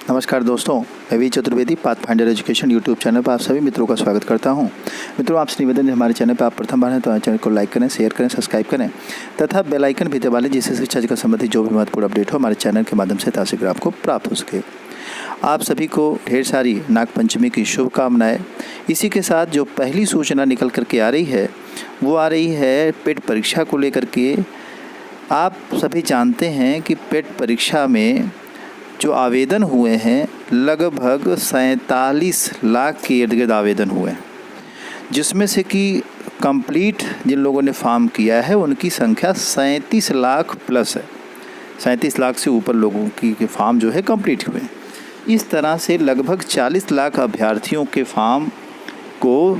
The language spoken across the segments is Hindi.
नमस्कार दोस्तों, मैं V Chaturvedi Pathfinder education YouTube channel पर आप सभी मित्रों का स्वागत करता हूं। मित्रों, आपसे निवेदन है, हमारे चैनल पर आप प्रथम बार हैं तो हमारे चैनल को लाइक करें, शेयर करें, सब्सक्राइब करें तथा बेल आइकन भी दबा लें, जिससे शिक्षा का संबंधित जो भी महत्वपूर्ण अपडेट हो हमारे चैनल के माध्यम से शीघ्र आपको प्राप्त हो सके। आप सभी को ढेर सारी नागपंचमी की शुभकामनाएं। इसी के साथ जो पहली सूचना निकल करके आ रही है वो आ रही है पेट परीक्षा को लेकर के। आप सभी जानते हैं कि पेट परीक्षा में जो आवेदन हुए हैं लगभग 47 लाख के इर्द गिर्द आवेदन हुए, जिसमें से कि कंप्लीट जिन लोगों ने फॉर्म किया है उनकी संख्या 37 लाख प्लस है। 37 लाख से ऊपर लोगों की फॉर्म जो है कंप्लीट हुए। इस तरह से लगभग 40 लाख अभ्यर्थियों के फॉर्म को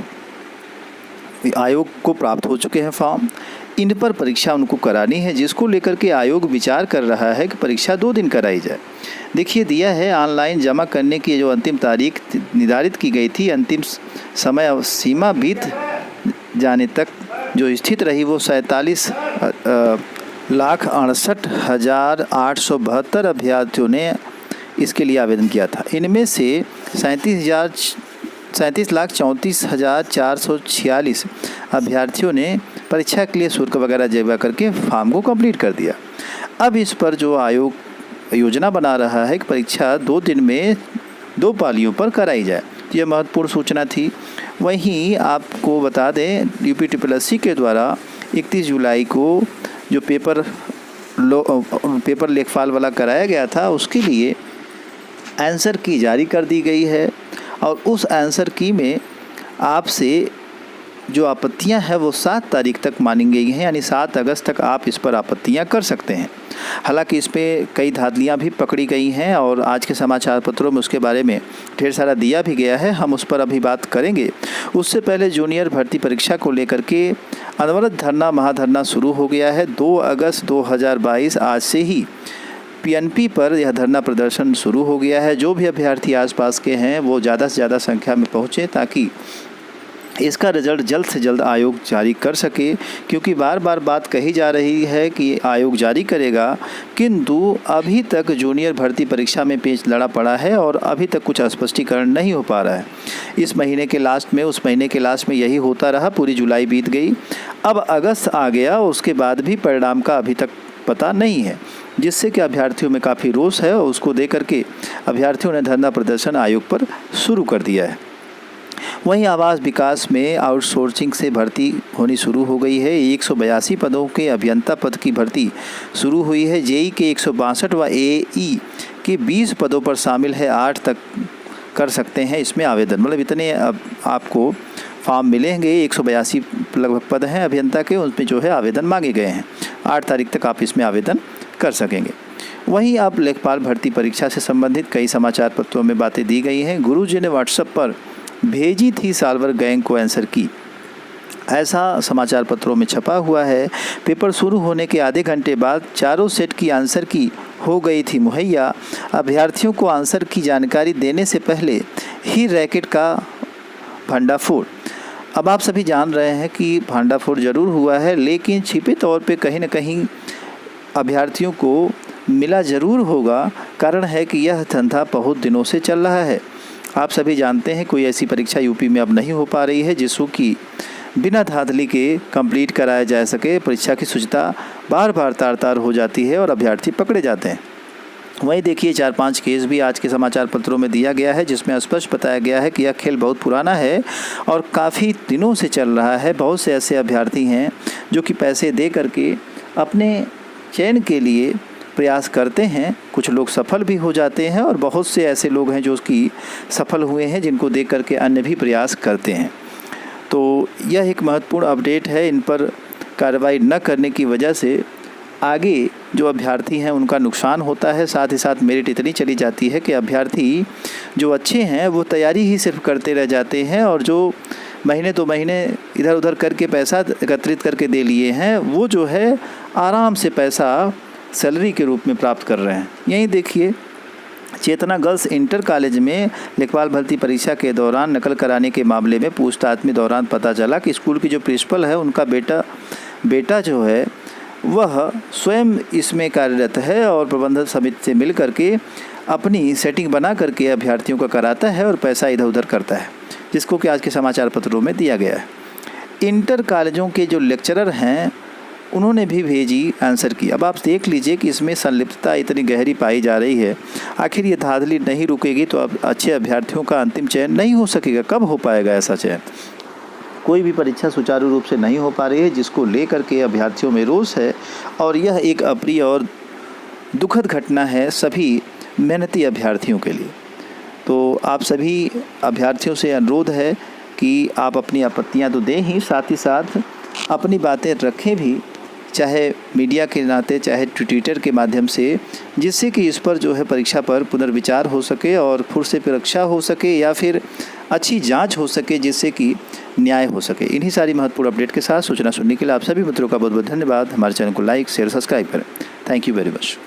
आयोग को प्राप्त हो चुके हैं फॉर्म। इन पर परीक्षा उनको करानी है, जिसको लेकर के आयोग विचार कर रहा है कि परीक्षा 2 दिन कराई जाए। देखिए, दिया है ऑनलाइन जमा करने की जो अंतिम तारीख निर्धारित की गई थी, अंतिम समय सीमा बीत जाने तक जो स्थित रही वो 47,68,872 अभ्यर्थियों ने इसके लिए आवेदन किया था। इनमें से 37,34,446 अभ्यर्थियों ने परीक्षा के लिए शुल्क वगैरह जमा करके फॉर्म को कंप्लीट कर दिया। अब इस पर जो आयोग योजना बना रहा है कि परीक्षा 2 दिन में 2 पालियों पर कराई जाए, तो यह महत्वपूर्ण सूचना थी। वहीं आपको बता दें, UPSSC के द्वारा 31 जुलाई को जो पेपर लेखपाल वाला कराया गया था, उसके लिए आंसर की जारी कर दी गई है और उस आंसर की में आपसे जो आपत्तियां हैं वो 7 तारीख तक मानी गई हैं, यानी 7 अगस्त तक आप इस पर आपत्तियां कर सकते हैं। हालांकि इस पे कई धांधलियां भी पकड़ी गई हैं और आज के समाचार पत्रों में उसके बारे में ढेर सारा दिया भी गया है, हम उस पर अभी बात करेंगे। उससे पहले जूनियर भर्ती परीक्षा को लेकर के अनवरत धरना महाधरना शुरू हो गया है। 2 अगस्त 2022 आज से ही PNP पर यह धरना प्रदर्शन शुरू हो गया है। जो भी अभ्यर्थी आसपास के हैं वो ज़्यादा से ज़्यादा संख्या में पहुँचें ताकि इसका रिजल्ट जल्द से जल्द आयोग जारी कर सके, क्योंकि बार बार बात कही जा रही है कि आयोग जारी करेगा, किंतु अभी तक जूनियर भर्ती परीक्षा में पेच लड़ा पड़ा है और अभी तक कुछ स्पष्टीकरण नहीं हो पा रहा है। इस महीने के लास्ट में, उस महीने के लास्ट में यही होता रहा, पूरी जुलाई बीत गई, अब अगस्त आ गया, उसके बाद भी परिणाम का अभी तक पता नहीं है, जिससे कि अभ्यर्थियों में काफ़ी रोष है और उसको दे करके अभ्यर्थियों ने धरना प्रदर्शन आयोग पर शुरू कर दिया है। वहीं आवास विकास में आउटसोर्सिंग से भर्ती होनी शुरू हो गई है। 182 पदों के अभियंता पद की भर्ती शुरू हुई है। JEE के 162 व AE के 20 पदों पर शामिल है। 8 तक कर सकते हैं इसमें आवेदन, मतलब इतने आपको फॉर्म मिलेंगे। 182 लगभग पद हैं अभियंता के, उनमें जो है आवेदन मांगे गए हैं। 8 तारीख तक आप इसमें आवेदन कर सकेंगे। वहीं आप लेखपाल भर्ती परीक्षा से संबंधित कई समाचार पत्रों में बातें दी गई हैं। गुरुजी ने व्हाट्सएप पर भेजी थी साल भर गैंग को आंसर की, ऐसा समाचार पत्रों में छपा हुआ है। पेपर शुरू होने के आधे घंटे बाद चारों सेट की आंसर की हो गई थी मुहैया। अभ्यर्थियों को आंसर की जानकारी देने से पहले ही रैकेट का भंडाफोड़। अब आप सभी जान रहे हैं कि भंडाफोड़ जरूर हुआ है, लेकिन छिपे तौर पे कहीं न कहीं अभ्यर्थियों को मिला ज़रूर होगा। कारण है कि यह धंधा बहुत दिनों से चल रहा है। आप सभी जानते हैं कोई ऐसी परीक्षा यूपी में अब नहीं हो पा रही है जिसको कि बिना धांधली के कंप्लीट कराया जा सके। परीक्षा की शुचिता बार बार तार हो जाती है और अभ्यर्थी पकड़े जाते हैं। वहीं देखिए, 4-5 केस भी आज के समाचार पत्रों में दिया गया है, जिसमें स्पष्ट बताया गया है कि यह खेल बहुत पुराना है और काफ़ी दिनों से चल रहा है। बहुत से ऐसे अभ्यर्थी हैं जो कि पैसे दे करके अपने चयन के लिए प्रयास करते हैं। कुछ लोग सफल भी हो जाते हैं और बहुत से ऐसे लोग हैं जो उसकी सफल हुए हैं, जिनको देख करके अन्य भी प्रयास करते हैं। तो यह एक महत्वपूर्ण अपडेट है। इन पर कार्रवाई न करने की वजह से आगे जो अभ्यर्थी हैं उनका नुकसान होता है। साथ ही साथ मेरिट इतनी चली जाती है कि अभ्यर्थी जो अच्छे हैं वो तैयारी ही सिर्फ करते रह जाते हैं और जो महीने 2 महीने इधर उधर करके पैसा एकत्रित करके दे लिए हैं, वो जो है आराम से पैसा सैलरी के रूप में प्राप्त कर रहे हैं। यहीं देखिए, चेतना गर्ल्स इंटर कॉलेज में लेखपाल भर्ती परीक्षा के दौरान नकल कराने के मामले में पूछताछ में दौरान पता चला कि स्कूल की जो प्रिंसिपल है उनका बेटा जो है वह स्वयं इसमें कार्यरत है और प्रबंधन समिति से मिल करके अपनी सेटिंग बना करके अभ्यर्थियों का कराता है और पैसा इधर उधर करता है, जिसको कि आज के समाचार पत्रों में दिया गया है। इंटर कॉलेजों के जो लेक्चरर हैं उन्होंने भी भेजी आंसर की। अब आप देख लीजिए कि इसमें संलिप्तता इतनी गहरी पाई जा रही है। आखिर ये धांधली नहीं रुकेगी तो अब अच्छे अभ्यर्थियों का अंतिम चयन नहीं हो सकेगा। कब हो पाएगा ऐसा चयन? कोई भी परीक्षा सुचारू रूप से नहीं हो पा रही है, जिसको लेकर के अभ्यर्थियों में रोष है और यह एक अप्रिय और दुखद घटना है सभी मेहनती अभ्यर्थियों के लिए। तो आप सभी अभ्यर्थियों से अनुरोध है कि आप अपनी आपत्तियां तो दें ही, साथ ही साथ अपनी बातें रखें भी, चाहे मीडिया के नाते चाहे ट्विटर के माध्यम से, जिससे कि इस पर जो है परीक्षा पर पुनर्विचार हो सके और फिर से परीक्षा हो सके या फिर अच्छी जांच हो सके, जिससे कि न्याय हो सके। इन्हीं सारी महत्वपूर्ण अपडेट के साथ सूचना सुनने के लिए आप सभी मित्रों का बहुत बहुत धन्यवाद। हमारे चैनल को लाइक शेयर सब्सक्राइब करें। Thank you very much.